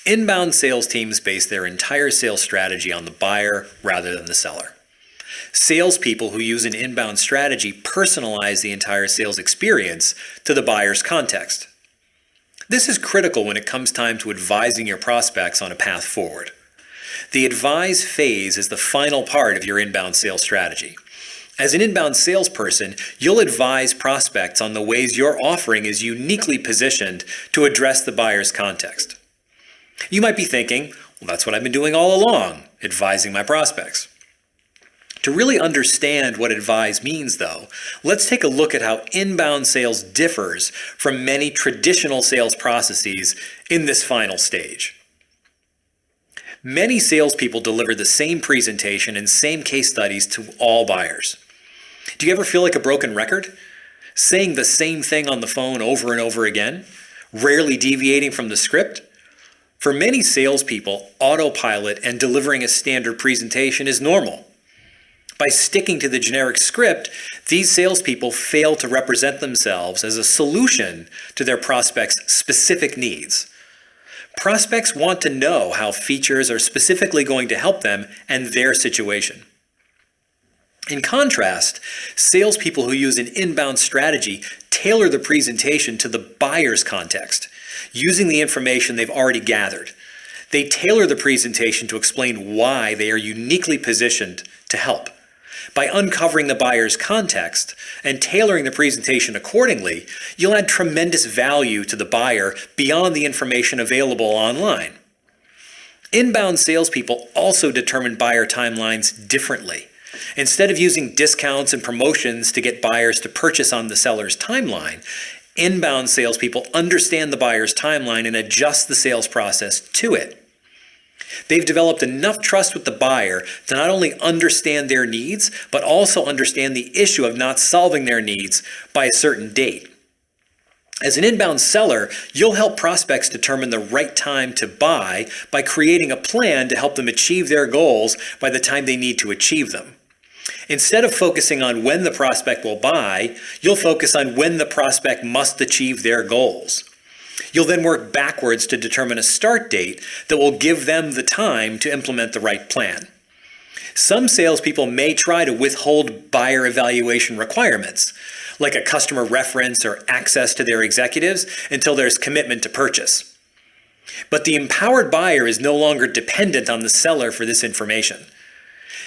Inbound sales teams base their entire sales strategy on the buyer rather than the seller. Salespeople who use an inbound strategy personalize the entire sales experience to the buyer's context. This is critical when it comes time to advising your prospects on a path forward. The advise phase is the final part of your inbound sales strategy. As an inbound salesperson, you'll advise prospects on the ways your offering is uniquely positioned to address the buyer's context. You might be thinking, well, that's what I've been doing all along, advising my prospects. To really understand what advise means, though, let's take a look at how inbound sales differs from many traditional sales processes in this final stage. Many salespeople deliver the same presentation and same case studies to all buyers. Do you ever feel like a broken record? Saying the same thing on the phone over and over again, rarely deviating from the script? For many salespeople, autopilot and delivering a standard presentation is normal. By sticking to the generic script, these salespeople fail to represent themselves as a solution to their prospects' specific needs. Prospects want to know how features are specifically going to help them and their situation. In contrast, salespeople who use an inbound strategy tailor the presentation to the buyer's context, using the information they've already gathered. They tailor the presentation to explain why they are uniquely positioned to help. By uncovering the buyer's context and tailoring the presentation accordingly, you'll add tremendous value to the buyer beyond the information available online. Inbound salespeople also determine buyer timelines differently. Instead of using discounts and promotions to get buyers to purchase on the seller's timeline, inbound salespeople understand the buyer's timeline and adjust the sales process to it. They've developed enough trust with the buyer to not only understand their needs, but also understand the issue of not solving their needs by a certain date. As an inbound seller, you'll help prospects determine the right time to buy by creating a plan to help them achieve their goals by the time they need to achieve them. Instead of focusing on when the prospect will buy, you'll focus on when the prospect must achieve their goals. You'll then work backwards to determine a start date that will give them the time to implement the right plan. Some salespeople may try to withhold buyer evaluation requirements, like a customer reference or access to their executives, until there's commitment to purchase. But the empowered buyer is no longer dependent on the seller for this information.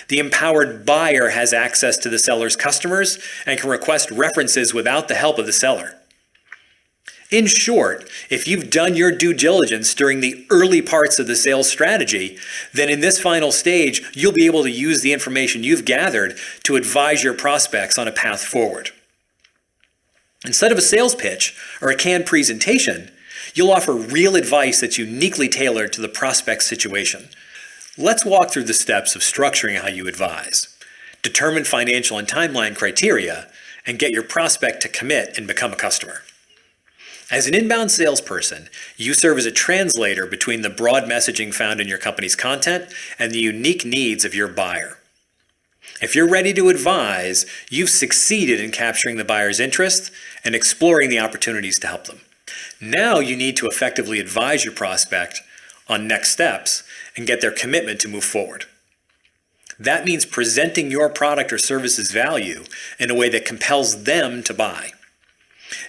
The empowered buyer has access to the seller's customers and can request references without the help of the seller. In short, if you've done your due diligence during the early parts of the sales strategy, then in this final stage, you'll be able to use the information you've gathered to advise your prospects on a path forward. Instead of a sales pitch or a canned presentation, you'll offer real advice that's uniquely tailored to the prospect's situation. Let's walk through the steps of structuring how you advise, determine financial and timeline criteria, and get your prospect to commit and become a customer. As an inbound salesperson, you serve as a translator between the broad messaging found in your company's content and the unique needs of your buyer. If you're ready to advise, you've succeeded in capturing the buyer's interest and exploring the opportunities to help them. Now you need to effectively advise your prospect on next steps and get their commitment to move forward. That means presenting your product or service's value in a way that compels them to buy.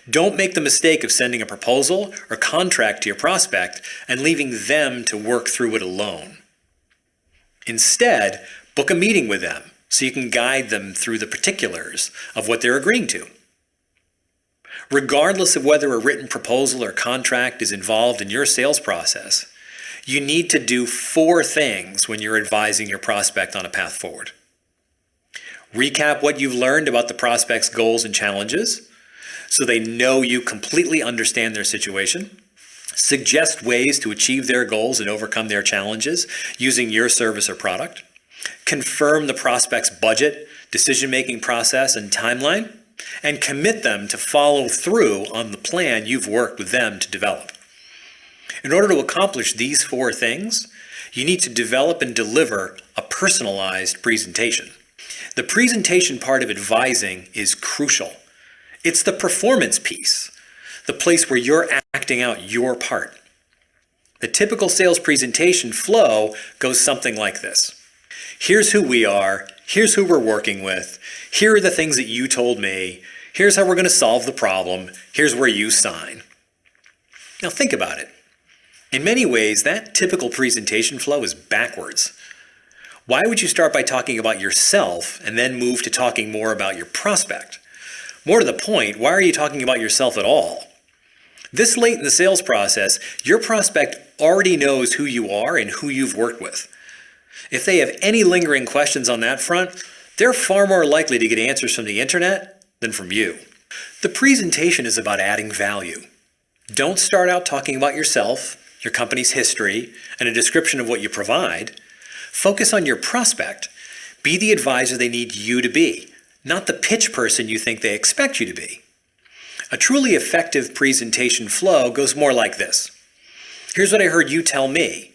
Don't make the mistake of sending a proposal or contract to your prospect and leaving them to work through it alone. Instead, book a meeting with them so you can guide them through the particulars of what they're agreeing to. Regardless of whether a written proposal or contract is involved in your sales process, you need to do 4 things when you're advising your prospect on a path forward. Recap what you've learned about the prospect's goals and challenges, so they know you completely understand their situation. Suggest ways to achieve their goals and overcome their challenges using your service or product. Confirm the prospect's budget, decision-making process, and timeline, and commit them to follow through on the plan you've worked with them to develop. In order to accomplish these 4 things, you need to develop and deliver a personalized presentation. The presentation part of advising is crucial. It's the performance piece, the place where you're acting out your part. The typical sales presentation flow goes something like this. Here's who we are. Here's who we're working with. Here are the things that you told me. Here's how we're going to solve the problem. Here's where you sign. Now think about it. In many ways, that typical presentation flow is backwards. Why would you start by talking about yourself and then move to talking more about your prospect? More to the point, why are you talking about yourself at all? This late in the sales process, your prospect already knows who you are and who you've worked with. If they have any lingering questions on that front, they're far more likely to get answers from the internet than from you. The presentation is about adding value. Don't start out talking about yourself, your company's history, and a description of what you provide. Focus on your prospect. Be the advisor they need you to be, not the pitch person you think they expect you to be. A truly effective presentation flow goes more like this. Here's what I heard you tell me.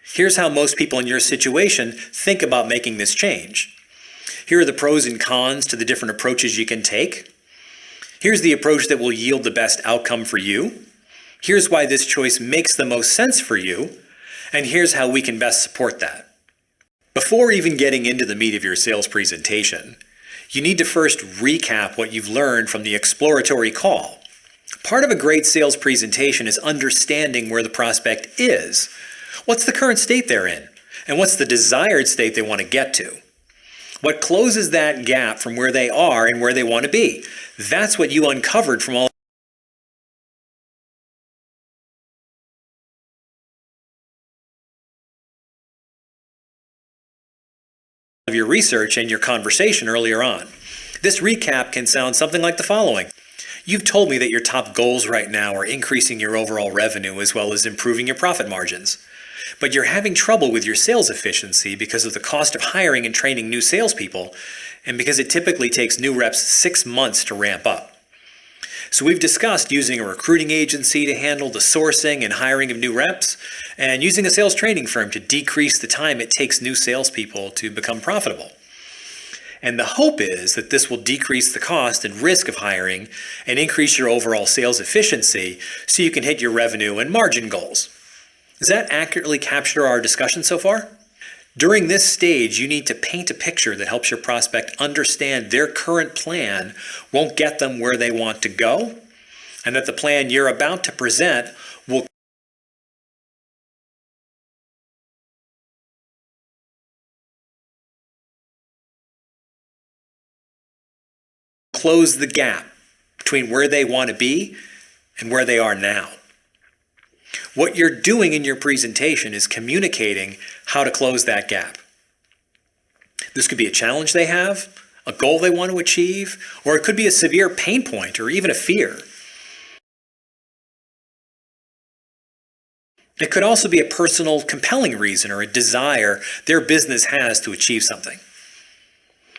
Here's how most people in your situation think about making this change. Here are the pros and cons to the different approaches you can take. Here's the approach that will yield the best outcome for you. Here's why this choice makes the most sense for you. And here's how we can best support that. Before even getting into the meat of your sales presentation, you need to first recap what you've learned from the exploratory call. Part of a great sales presentation is understanding where the prospect is. What's the current state they're in? And what's the desired state they want to get to? What closes that gap from where they are and where they want to be? That's what you uncovered from all of your research and your conversation earlier on. This recap can sound something like the following. You've told me that your top goals right now are increasing your overall revenue as well as improving your profit margins. But you're having trouble with your sales efficiency because of the cost of hiring and training new salespeople, and because it typically takes new reps 6 months to ramp up. So we've discussed using a recruiting agency to handle the sourcing and hiring of new reps, and using a sales training firm to decrease the time it takes new salespeople to become profitable. And the hope is that this will decrease the cost and risk of hiring and increase your overall sales efficiency so you can hit your revenue and margin goals. Does that accurately capture our discussion so far? During this stage, you need to paint a picture that helps your prospect understand their current plan won't get them where they want to go, and that the plan you're about to present will close the gap between where they want to be and where they are now. What you're doing in your presentation is communicating how to close that gap. This could be a challenge they have, a goal they want to achieve, or it could be a severe pain point or even a fear. It could also be a personal, compelling reason or a desire their business has to achieve something.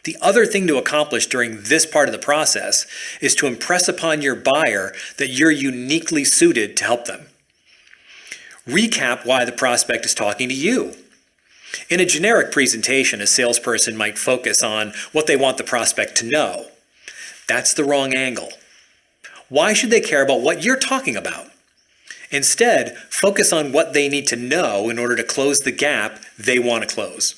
The other thing to accomplish during this part of the process is to impress upon your buyer that you're uniquely suited to help them. Recap why the prospect is talking to you. In a generic presentation, a salesperson might focus on what they want the prospect to know. That's the wrong angle. Why should they care about what you're talking about? Instead, focus on what they need to know in order to close the gap they want to close.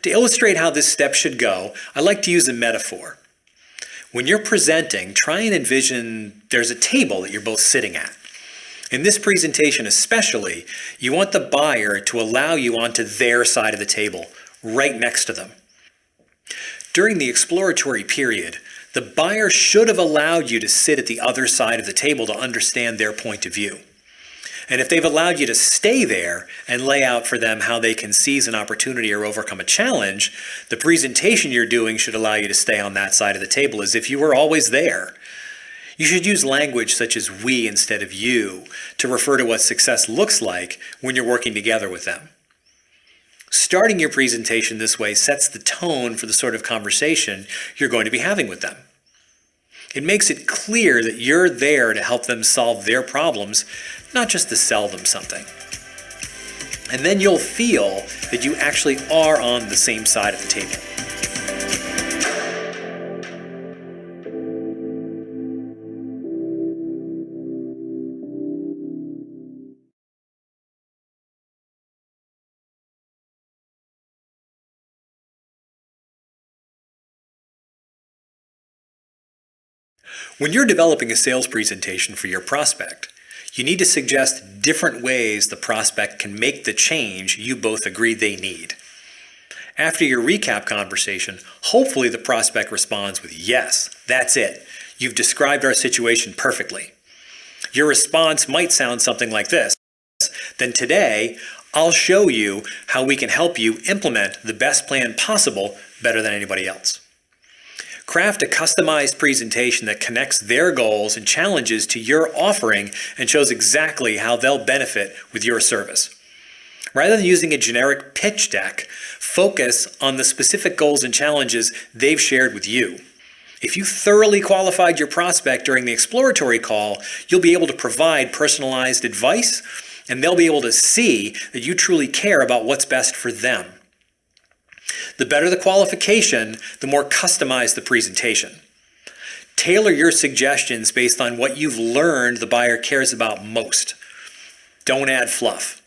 To illustrate how this step should go, I like to use a metaphor. When you're presenting, try and envision there's a table that you're both sitting at. In this presentation especially, you want the buyer to allow you onto their side of the table, right next to them. During the exploratory period, the buyer should have allowed you to sit at the other side of the table to understand their point of view. And if they've allowed you to stay there and lay out for them how they can seize an opportunity or overcome a challenge, the presentation you're doing should allow you to stay on that side of the table as if you were always there. You should use language such as we instead of you to refer to what success looks like when you're working together with them. Starting your presentation this way sets the tone for the sort of conversation you're going to be having with them. It makes it clear that you're there to help them solve their problems, not just to sell them something. And then you'll feel that you actually are on the same side of the table. When you're developing a sales presentation for your prospect, you need to suggest different ways the prospect can make the change you both agree they need. After your recap conversation, hopefully the prospect responds with, "Yes, that's it. You've described our situation perfectly." Your response might sound something like this: "Then today, I'll show you how we can help you implement the best plan possible better than anybody else." Craft a customized presentation that connects their goals and challenges to your offering and shows exactly how they'll benefit with your service. Rather than using a generic pitch deck, focus on the specific goals and challenges they've shared with you. If you thoroughly qualified your prospect during the exploratory call, you'll be able to provide personalized advice, and they'll be able to see that you truly care about what's best for them. The better the qualification, the more customized the presentation. Tailor your suggestions based on what you've learned the buyer cares about most. Don't add fluff.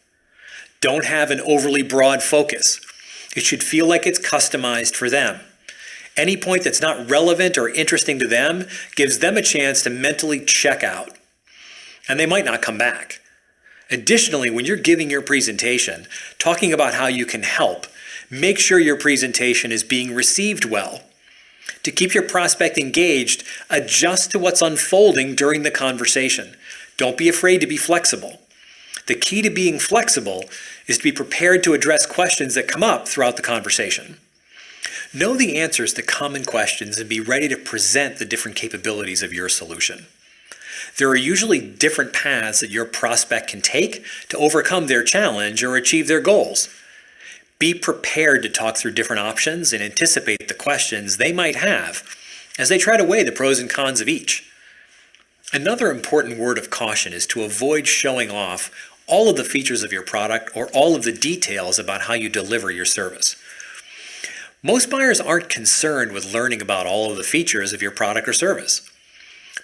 Don't have an overly broad focus. It should feel like it's customized for them. Any point that's not relevant or interesting to them gives them a chance to mentally check out, and they might not come back. Additionally, when you're giving your presentation, talking about how you can help, make sure your presentation is being received well. To keep your prospect engaged, adjust to what's unfolding during the conversation. Don't be afraid to be flexible. The key to being flexible is to be prepared to address questions that come up throughout the conversation. Know the answers to common questions and be ready to present the different capabilities of your solution. There are usually different paths that your prospect can take to overcome their challenge or achieve their goals. Be prepared to talk through different options and anticipate the questions they might have as they try to weigh the pros and cons of each. Another important word of caution is to avoid showing off all of the features of your product or all of the details about how you deliver your service. Most buyers aren't concerned with learning about all of the features of your product or service.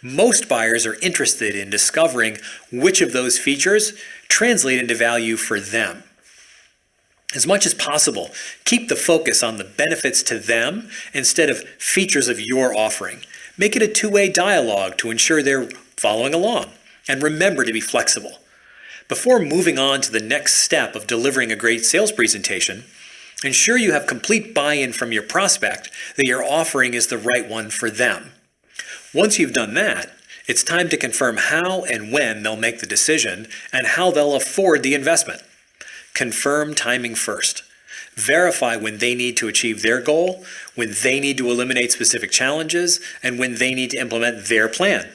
Most buyers are interested in discovering which of those features translate into value for them. As much as possible, keep the focus on the benefits to them instead of features of your offering. Make it a two-way dialogue to ensure they're following along. And remember to be flexible. Before moving on to the next step of delivering a great sales presentation, ensure you have complete buy-in from your prospect that your offering is the right one for them. Once you've done that, it's time to confirm how and when they'll make the decision and how they'll afford the investment. Confirm timing first. Verify when they need to achieve their goal, when they need to eliminate specific challenges, and when they need to implement their plan.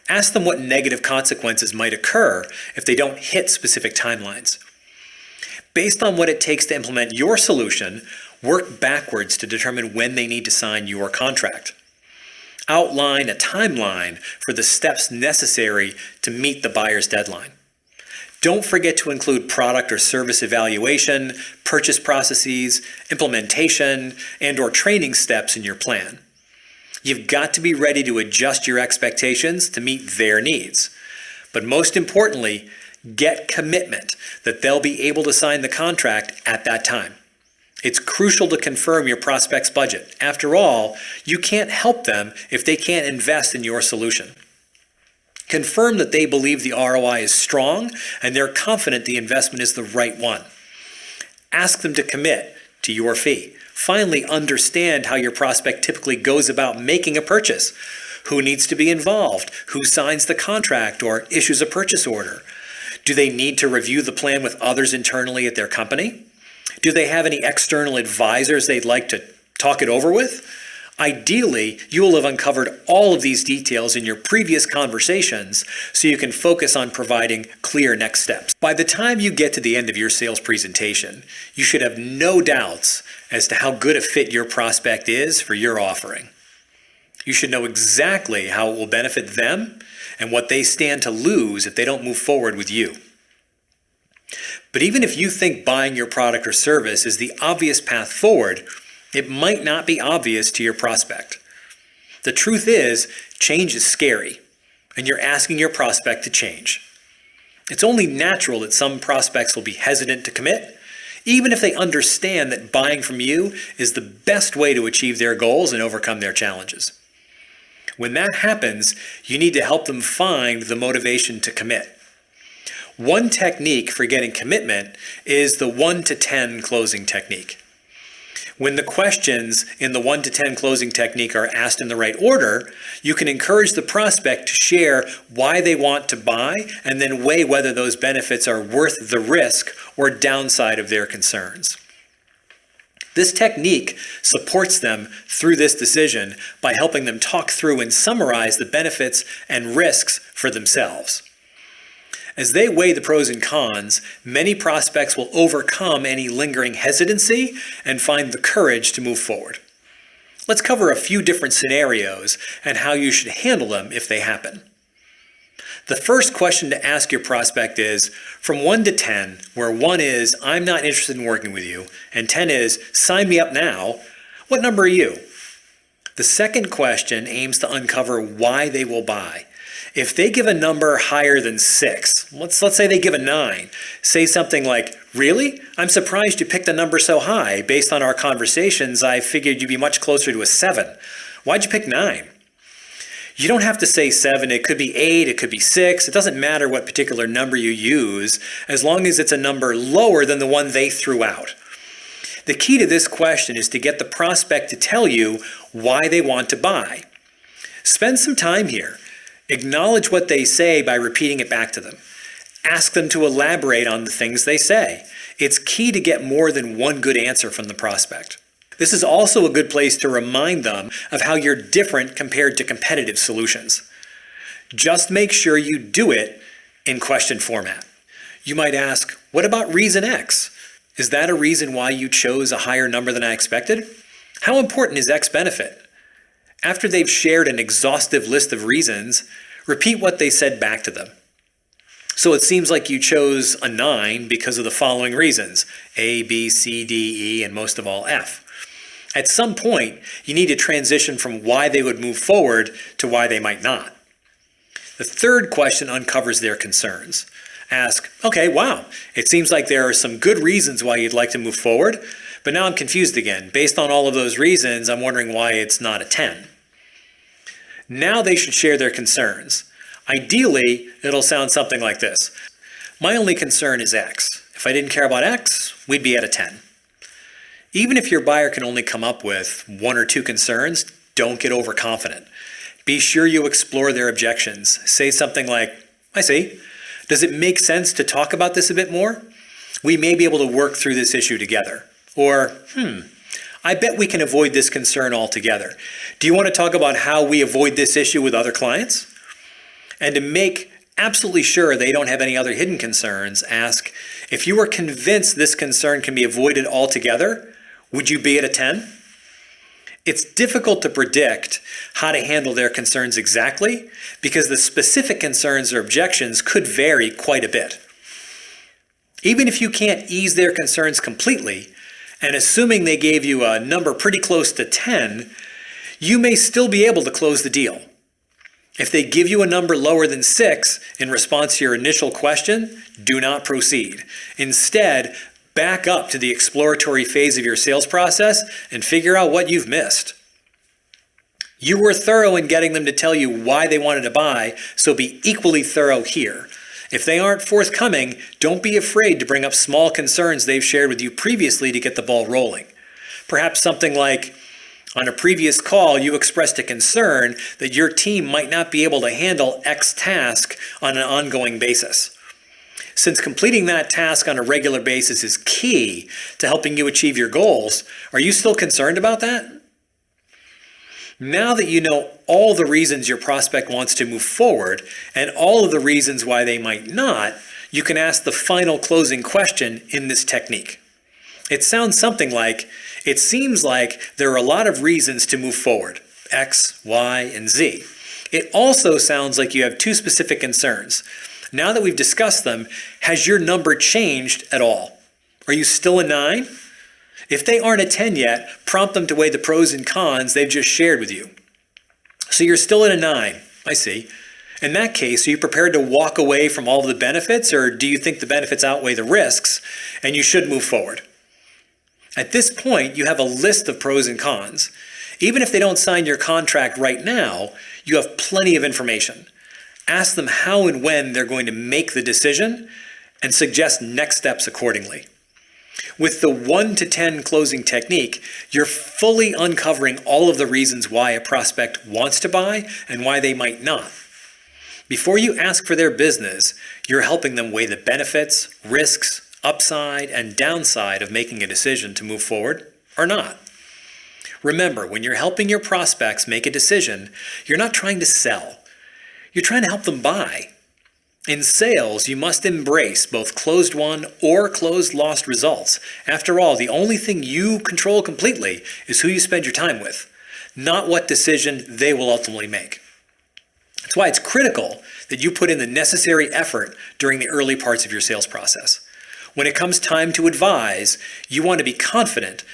Ask them what negative consequences might occur if they don't hit specific timelines. Based on what it takes to implement your solution, work backwards to determine when they need to sign your contract. Outline a timeline for the steps necessary to meet the buyer's deadline. Don't forget to include product or service evaluation, purchase processes, implementation, and/or training steps in your plan. You've got to be ready to adjust your expectations to meet their needs. But most importantly, get commitment that they'll be able to sign the contract at that time. It's crucial to confirm your prospect's budget. After all, you can't help them if they can't invest in your solution. Confirm that they believe the ROI is strong and they're confident the investment is the right one. Ask them to commit to your fee. Finally, understand how your prospect typically goes about making a purchase. Who needs to be involved? Who signs the contract or issues a purchase order? Do they need to review the plan with others internally at their company? Do they have any external advisors they'd like to talk it over with? Ideally, you will have uncovered all of these details in your previous conversations so you can focus on providing clear next steps. By the time you get to the end of your sales presentation, you should have no doubts as to how good a fit your prospect is for your offering. You should know exactly how it will benefit them and what they stand to lose if they don't move forward with you. But even if you think buying your product or service is the obvious path forward, it might not be obvious to your prospect. The truth is, change is scary, and you're asking your prospect to change. It's only natural that some prospects will be hesitant to commit, even if they understand that buying from you is the best way to achieve their goals and overcome their challenges. When that happens, you need to help them find the motivation to commit. One technique for getting commitment is the 1 to 10 closing technique. When the questions in the 1 to 10 closing technique are asked in the right order, you can encourage the prospect to share why they want to buy and then weigh whether those benefits are worth the risk or downside of their concerns. This technique supports them through this decision by helping them talk through and summarize the benefits and risks for themselves. As they weigh the pros and cons, many prospects will overcome any lingering hesitancy and find the courage to move forward. Let's cover a few different scenarios and how you should handle them if they happen. The first question to ask your prospect is, from 1 to 10, where 1 is, I'm not interested in working with you, and 10 is, sign me up now, what number are you? The second question aims to uncover why they will buy. If they give a number higher than 6, let's say they give a 9, say something like, really? I'm surprised you picked a number so high. Based on our conversations, I figured you'd be much closer to a 7. Why'd you pick 9? You don't have to say 7. It could be 8, it could be 6. It doesn't matter what particular number you use, as long as it's a number lower than the one they threw out. The key to this question is to get the prospect to tell you why they want to buy. Spend some time here. Acknowledge what they say by repeating it back to them. Ask them to elaborate on the things they say. It's key to get more than one good answer from the prospect. This is also a good place to remind them of how you're different compared to competitive solutions. Just make sure you do it in question format. You might ask, what about reason X? Is that a reason why you chose a higher number than I expected? How important is X benefit? After they've shared an exhaustive list of reasons, repeat what they said back to them. So it seems like you chose a 9 because of the following reasons: A, B, C, D, E, and most of all F. At some point, you need to transition from why they would move forward to why they might not. The third question uncovers their concerns. Ask, okay, wow, it seems like there are some good reasons why you'd like to move forward, but now I'm confused again. Based on all of those reasons, I'm wondering why it's not a 10. Now they should share their concerns. Ideally, it'll sound something like this. My only concern is X. If I didn't care about X, we'd be at a 10. Even if your buyer can only come up with 1 or 2 concerns, don't get overconfident. Be sure you explore their objections. Say something like, I see. Does it make sense to talk about this a bit more? We may be able to work through this issue together. Or, I bet we can avoid this concern altogether. Do you want to talk about how we avoid this issue with other clients? And to make absolutely sure they don't have any other hidden concerns, ask, if you were convinced this concern can be avoided altogether, would you be at a 10? It's difficult to predict how to handle their concerns exactly because the specific concerns or objections could vary quite a bit. Even if you can't ease their concerns completely, and assuming they gave you a number pretty close to 10, you may still be able to close the deal. If they give you a number lower than 6 in response to your initial question, do not proceed. Instead, back up to the exploratory phase of your sales process and figure out what you've missed. You were thorough in getting them to tell you why they wanted to buy, so be equally thorough here. If they aren't forthcoming, don't be afraid to bring up small concerns they've shared with you previously to get the ball rolling. Perhaps something like, on a previous call, you expressed a concern that your team might not be able to handle X task on an ongoing basis. Since completing that task on a regular basis is key to helping you achieve your goals, are you still concerned about that? Now that you know all the reasons your prospect wants to move forward and all of the reasons why they might not, you can ask the final closing question in this technique. It sounds something like, it seems like there are a lot of reasons to move forward, X, Y, and Z. It also sounds like you have 2 specific concerns. Now that we've discussed them, has your number changed at all? Are you still a 9? If they aren't a 10 yet, prompt them to weigh the pros and cons they've just shared with you. So you're still at a 9, I see. In that case, are you prepared to walk away from all of the benefits, or do you think the benefits outweigh the risks and you should move forward? At this point, you have a list of pros and cons. Even if they don't sign your contract right now, you have plenty of information. Ask them how and when they're going to make the decision and suggest next steps accordingly. With the 1 to 10 closing technique, you're fully uncovering all of the reasons why a prospect wants to buy and why they might not. Before you ask for their business, you're helping them weigh the benefits, risks, upside, and downside of making a decision to move forward or not. Remember, when you're helping your prospects make a decision, you're not trying to sell. You're trying to help them buy. In sales, you must embrace both closed-won or closed-lost results. After all, the only thing you control completely is who you spend your time with, not what decision they will ultimately make. That's why it's critical that you put in the necessary effort during the early parts of your sales process. When it comes time to advise, you want to be confident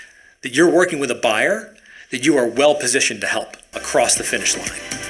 that you're working with a buyer that you are well positioned to help across the finish line.